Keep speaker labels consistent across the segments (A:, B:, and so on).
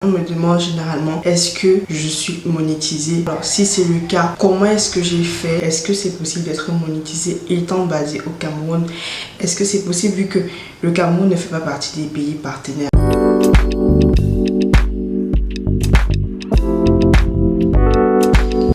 A: On me demande généralement est-ce que je suis monétisée. Alors si c'est le cas, comment est-ce que j'ai fait? Est-ce que c'est possible d'être monétisé étant basé au Cameroun? Est-ce que c'est possible vu que le Cameroun ne fait pas partie des pays partenaires?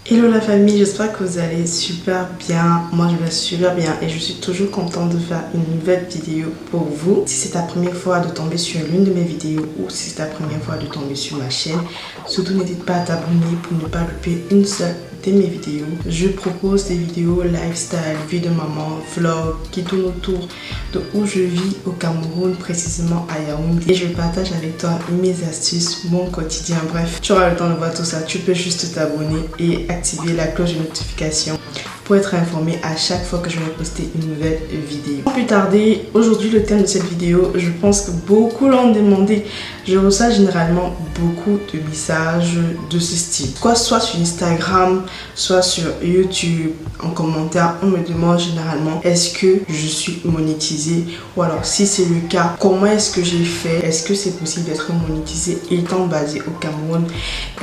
A: Hello la famille, j'espère que vous allez super bien. Moi je vais super bien et je suis toujours contente de faire une nouvelle vidéo pour vous. Si c'est ta première fois de tomber sur l'une de mes vidéos ou si c'est ta première fois de tomber sur ma chaîne, surtout n'hésite pas à t'abonner pour ne pas louper une seule de mes vidéos. Je propose des vidéos lifestyle, vie de maman, vlog qui tournent autour de où je vis au Cameroun, précisément à Yaoundé. Et je partage avec toi mes astuces, mon quotidien. Bref, tu auras le temps de voir tout ça. Tu peux juste t'abonner et activer la cloche de notification pour être informé à chaque fois que je vais poster une nouvelle vidéo. Sans plus tarder, aujourd'hui le thème de cette vidéo, je pense que beaucoup l'ont demandé. Je reçois généralement beaucoup de messages de ce style. Soit sur Instagram, soit sur YouTube, en commentaire, on me demande généralement est-ce que je suis monétisée? Ou alors si c'est le cas, comment est-ce que j'ai fait? Est-ce que c'est possible d'être monétisée étant basé au Cameroun?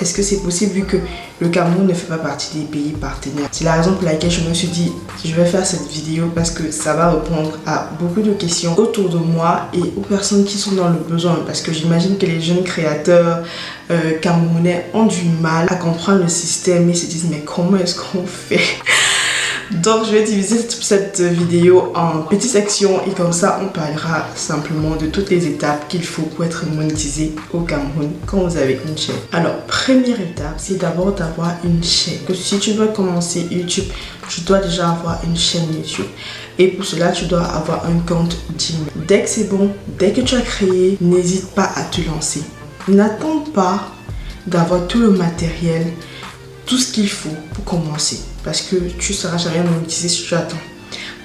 A: Est-ce que c'est possible vu que le Cameroun ne fait pas partie des pays partenaires? C'est la raison pour laquelle je me suis dit je vais faire cette vidéo parce que ça va répondre à beaucoup de questions autour de moi et aux personnes qui sont dans le besoin, parce que j'imagine que les jeunes créateurs camerounais ont du mal à comprendre le système et se disent mais comment est-ce qu'on fait? Donc je vais diviser cette vidéo en petites sections et comme ça on parlera simplement de toutes les étapes qu'il faut pour être monétisé au Cameroun quand vous avez une chaîne. Alors première étape, c'est d'abord d'avoir une chaîne. Que si tu dois commencer YouTube, tu dois déjà avoir une chaîne YouTube. Et pour cela, tu dois avoir un compte Gmail. Dès que c'est bon, dès que tu as créé, n'hésite pas à te lancer. N'attends pas d'avoir tout le matériel, tout ce qu'il faut pour commencer, parce que tu ne seras jamais monétisé si tu attends.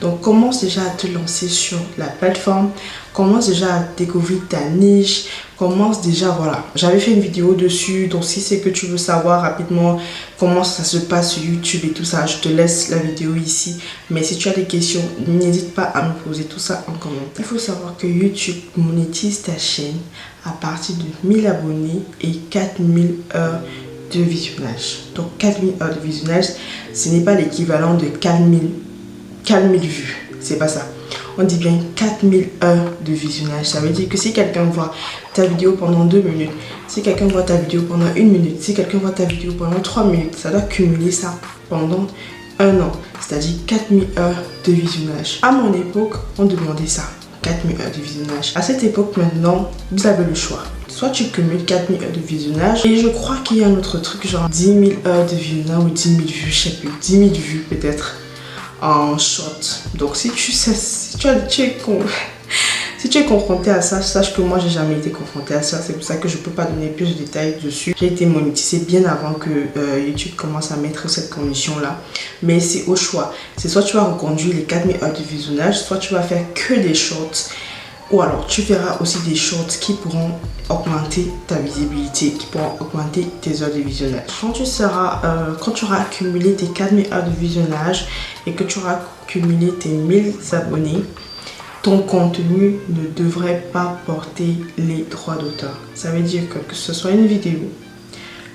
A: Donc commence déjà à te lancer sur la plateforme, commence déjà à découvrir ta niche, commence déjà, voilà. J'avais fait une vidéo dessus, donc si c'est que tu veux savoir rapidement comment ça se passe sur YouTube et tout ça, je te laisse la vidéo ici. Mais si tu as des questions, n'hésite pas à me poser tout ça en commentaire. Il faut savoir que YouTube monétise ta chaîne à partir de 1000 abonnés et 4000 heures de visionnage. Donc 4000 heures de visionnage, ce n'est pas l'équivalent de 4000 vues, c'est pas ça. On dit bien 4000 heures de visionnage. Ça veut dire que si quelqu'un voit ta vidéo pendant 2 minutes, si quelqu'un voit ta vidéo pendant 1 minute, si quelqu'un voit ta vidéo pendant 3 minutes, ça doit cumuler ça pendant 1 an, c'est-à-dire 4000 heures de visionnage. À mon époque, on demandait ça, 4000 heures de visionnage. À cette époque maintenant, vous avez le choix. Soit tu cumules 4000 heures de visionnage et je crois qu'il y a un autre truc genre 10 000 heures de visionnage ou 10 000 vues, je sais plus, 10 000 vues peut-être en short. Donc si tu sais, si tu es confronté à ça, sache que moi j'ai jamais été confronté à ça. C'est pour ça que je peux pas donner plus de détails dessus. J'ai été monétisée bien avant que YouTube commence à mettre cette condition là. Mais c'est au choix. C'est soit tu vas reconduire les 4000 heures de visionnage, soit tu vas faire que des shorts. Ou alors tu verras aussi des shorts qui pourront augmenter ta visibilité, qui pourront augmenter tes heures de visionnage. Quand tu auras accumulé tes 4000 heures de visionnage et que tu auras cumulé tes 1000 abonnés, ton contenu ne devrait pas porter les droits d'auteur. Ça veut dire que ce soit une vidéo,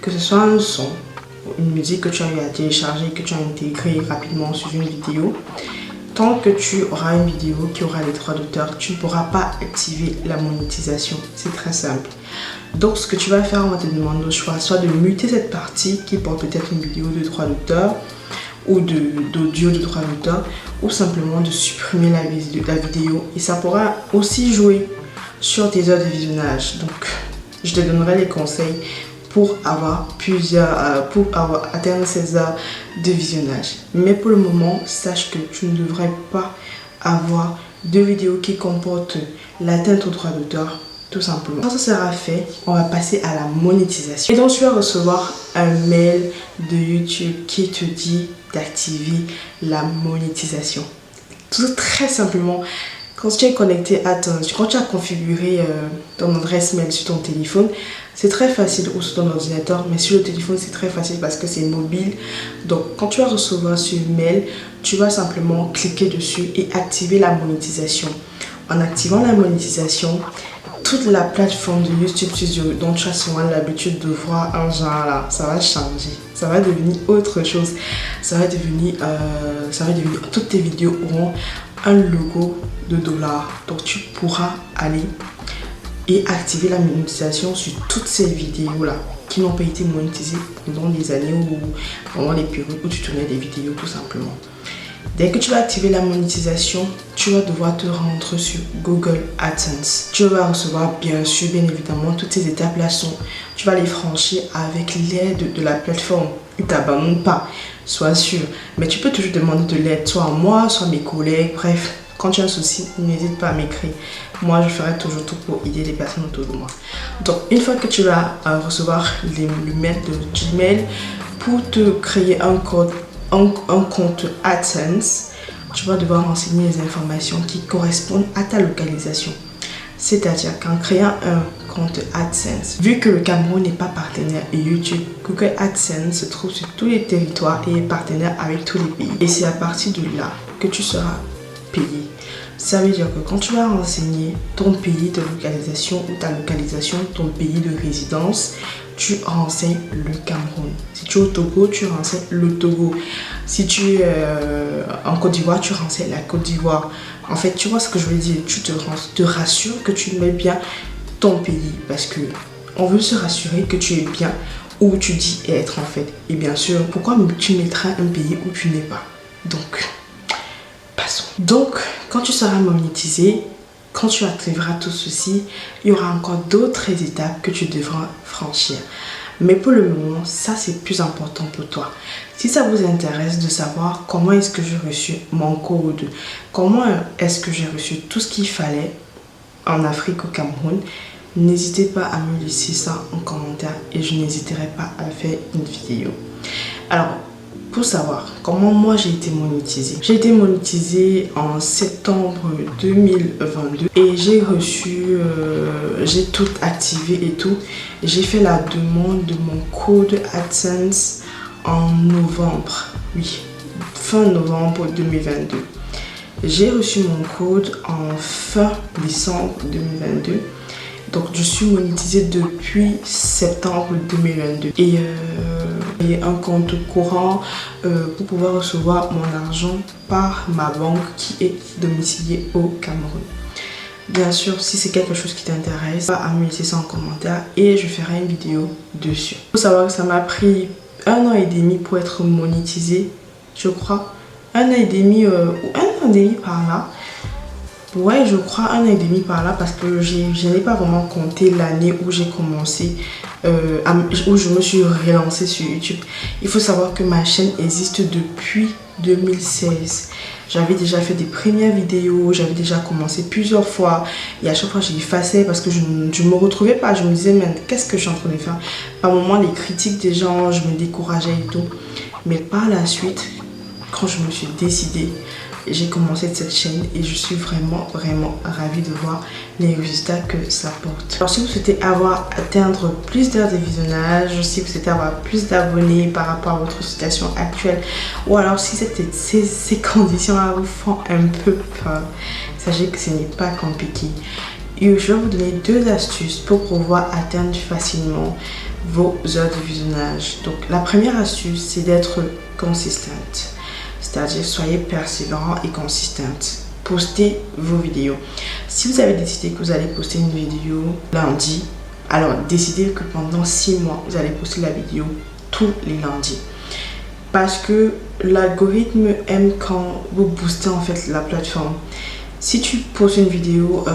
A: que ce soit un son, une musique que tu as eu à télécharger, que tu as intégré rapidement sur une vidéo, tant que tu auras une vidéo qui aura les droits d'auteur, tu ne pourras pas activer la monétisation. C'est très simple. Donc ce que tu vas faire, on va te demander au choix, soit de muter cette partie qui porte peut-être une vidéo de droits d'auteur ou d'audio de droits d'auteur, ou simplement de supprimer la vidéo. Et ça pourra aussi jouer sur tes heures de visionnage. Donc je te donnerai les conseils pour avoir atteindre ces heures de visionnage. Mais pour le moment, sache que tu ne devrais pas avoir de vidéos qui comportent l'atteinte au droit d'auteur, tout simplement. Quand ça sera fait, on va passer à la monétisation. Et donc tu vas recevoir un mail de YouTube qui te dit d'activer la monétisation. Tout très simplement. Quand tu es connecté à quand tu as configuré ton adresse mail sur ton téléphone, c'est très facile, ou sur ton ordinateur, mais sur le téléphone c'est très facile parce que c'est mobile. Donc quand tu vas recevoir ce mail, tu vas simplement cliquer dessus et activer la monétisation. En activant la monétisation, toute la plateforme de YouTube Studio dont tu as souvent l'habitude de voir un genre là, ça va changer. Ça va devenir autre chose. Ça va devenir toutes tes vidéos auront un logo de $. Donc tu pourras aller et activer la monétisation sur toutes ces vidéos là qui n'ont pas été monétisées pendant des années ou pendant les périodes où tu tournais des vidéos tout simplement. Dès que tu vas activer la monétisation, tu vas devoir te rendre sur Google AdSense. Tu vas recevoir bien sûr, bien évidemment, toutes ces étapes là tu vas les franchir avec l'aide de la plateforme. Ils ne t'abandonnent pas, sois sûr. Mais tu peux toujours demander de l'aide, soit à moi, soit à mes collègues, bref. Quand tu as un souci, n'hésite pas à m'écrire. Moi, je ferai toujours tout pour aider les personnes autour de moi. Donc, une fois que tu vas recevoir le mail de Gmail pour te créer un compte AdSense, tu vas devoir renseigner les informations qui correspondent à ta localisation. C'est-à-dire qu'en créant un compte AdSense, vu que le Cameroun n'est pas partenaire et YouTube, Google AdSense se trouve sur tous les territoires et est partenaire avec tous les pays. Et c'est à partir de là que tu seras payé. Ça veut dire que quand tu vas renseigner ton pays de localisation ou ta localisation, ton pays de résidence, tu renseignes le Cameroun. Si tu es au Togo, tu renseignes le Togo. Si tu es en Côte d'Ivoire, tu renseignes la Côte d'Ivoire. En fait, tu vois ce que je veux dire, tu te rassures que tu mets bien ton pays parce que on veut se rassurer que tu es bien où tu dis être en fait. Et bien sûr, pourquoi tu mettras un pays où tu n'es pas? Donc, passons. Donc, quand tu seras monétisé, quand tu activeras tout ceci, il y aura encore d'autres étapes que tu devras franchir. Mais pour le moment, ça c'est plus important pour toi. Si ça vous intéresse de savoir comment est-ce que j'ai reçu mon code, comment est-ce que j'ai reçu tout ce qu'il fallait en Afrique, au Cameroun, n'hésitez pas à me laisser ça en commentaire et je n'hésiterai pas à faire une vidéo. Alors, pour savoir comment moi j'ai été monétisée. J'ai été monétisée en septembre 2022 et j'ai reçu, j'ai tout activé et tout. J'ai fait la demande de mon code AdSense en novembre, oui, fin novembre 2022. J'ai reçu mon code en fin décembre 2022. Donc je suis monétisée depuis septembre 2022 et un compte courant pour pouvoir recevoir mon argent par ma banque qui est domiciliée au Cameroun. Bien sûr, si c'est quelque chose qui t'intéresse, va à me laisser ça en commentaire et je ferai une vidéo dessus. Il faut savoir que ça m'a pris 1 an et demi pour être monétisée, je crois. 1 an et demi ou 1 an et demi par là. Ouais, je crois 1 an et demi par là parce que je n'ai pas vraiment compté l'année où j'ai commencé, où je me suis relancée sur YouTube. Il faut savoir que ma chaîne existe depuis 2016. J'avais déjà fait des premières vidéos, j'avais déjà commencé plusieurs fois et à chaque fois j'ai effacé parce que je ne me retrouvais pas. Je me disais, mais qu'est-ce que je suis en train de faire? Par moments, les critiques des gens, je me décourageais et tout. Mais par la suite, quand je me suis décidée, j'ai commencé cette chaîne et je suis vraiment ravie de voir les résultats que ça porte. Alors si vous souhaitez atteindre plus d'heures de visionnage, si vous souhaitez avoir plus d'abonnés par rapport à votre situation actuelle, ou alors si ces conditions-là vous font un peu peur, sachez que ce n'est pas compliqué. Et je vais vous donner 2 astuces pour pouvoir atteindre facilement vos heures de visionnage. Donc la première astuce, c'est d'être consistante. C'est-à-dire, soyez persévérant et consistante. Postez vos vidéos. Si vous avez décidé que vous allez poster une vidéo lundi, alors décidez que pendant 6 mois, vous allez poster la vidéo tous les lundis. Parce que l'algorithme aime quand vous boostez en fait la plateforme. Si tu postes une vidéo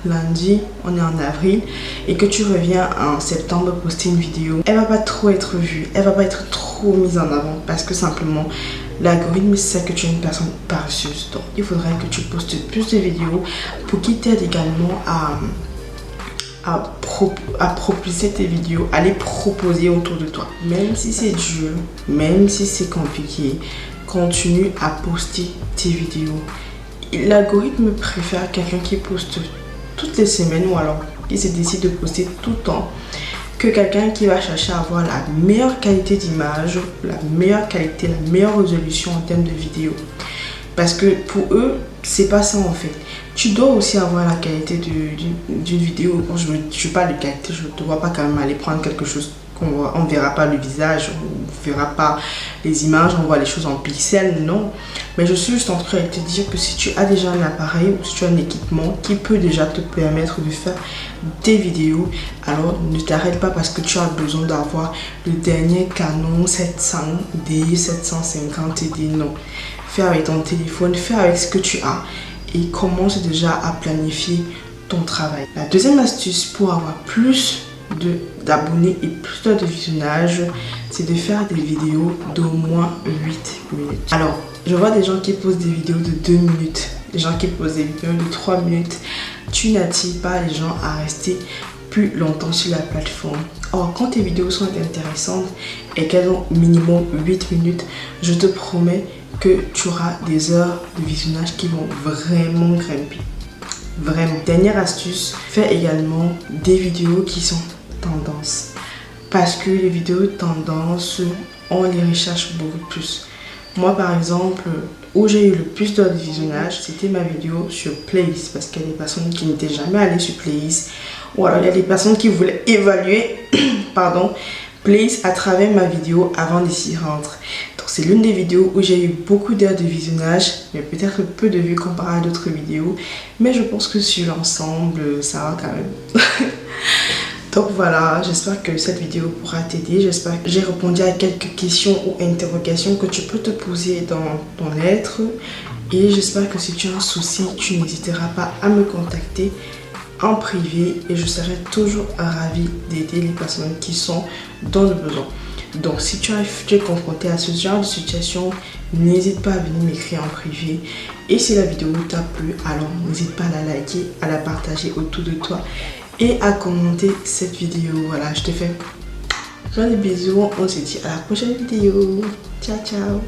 A: lundi, on est en avril, et que tu reviens en septembre poster une vidéo, elle va pas trop être vue, elle va pas être trop mise en avant parce que simplement l'algorithme sait que tu es une personne paresseuse. Donc il faudrait que tu postes plus de vidéos pour qu'il t'aide également à propulser tes vidéos, à les proposer autour de toi. Même si c'est dur, même si c'est compliqué, continue à poster tes vidéos. L'algorithme préfère quelqu'un qui poste toutes les semaines ou alors qui se décide de poster tout le temps que quelqu'un qui va chercher à avoir la meilleure qualité d'image, la meilleure qualité, la meilleure résolution en termes de vidéo. Parce que pour eux, c'est pas ça en fait. Tu dois aussi avoir la qualité d'une vidéo. Je parle de qualité, je ne te vois pas quand même aller prendre quelque chose on ne verra pas le visage, on ne verra pas les images, on voit les choses en pixels, non. Mais je suis juste en train de te dire que si tu as déjà un appareil ou si tu as un équipement qui peut déjà te permettre de faire des vidéos, alors ne t'arrête pas parce que tu as besoin d'avoir le dernier Canon 700D, 750D, non. Fais avec ton téléphone, fais avec ce que tu as et commence déjà à planifier ton travail. La deuxième astuce pour avoir plus d'abonnés et plus de visionnage, c'est de faire des vidéos d'au moins 8 minutes. Alors, je vois des gens qui posent des vidéos de 2 minutes, des gens qui posent des vidéos de 3 minutes. Tu n'attires pas les gens à rester plus longtemps sur la plateforme. Or, quand tes vidéos sont intéressantes et qu'elles ont minimum 8 minutes, je te promets que tu auras des heures de visionnage qui vont vraiment grimper. Vraiment. Dernière astuce, fais également des vidéos qui sont tendance. Parce que les vidéos tendance, on les recherche beaucoup plus. Moi, par exemple, où j'ai eu le plus de visionnage, c'était ma vidéo sur Place. Parce qu'il y a des personnes qui n'étaient jamais allées sur Place. Ou alors, il y a des personnes qui voulaient évaluer pardon, Place à travers ma vidéo avant de s'y rendre. Donc, c'est l'une des vidéos où j'ai eu beaucoup d'heures de visionnage, mais peut-être peu de vues comparé à d'autres vidéos. Mais je pense que sur l'ensemble, ça va quand même. Donc voilà, j'espère que cette vidéo pourra t'aider. J'espère que j'ai répondu à quelques questions ou interrogations que tu peux te poser dans ton lettre. Et j'espère que si tu as un souci, tu n'hésiteras pas à me contacter en privé. Et je serai toujours ravie d'aider les personnes qui sont dans le besoin. Donc si tu es confronté à ce genre de situation, n'hésite pas à venir m'écrire en privé. Et si la vidéo t'a plu, alors n'hésite pas à la liker, à la partager autour de toi et à commenter cette vidéo. Voilà, je te fais plein de bisous. On se dit à la prochaine vidéo. Ciao, ciao.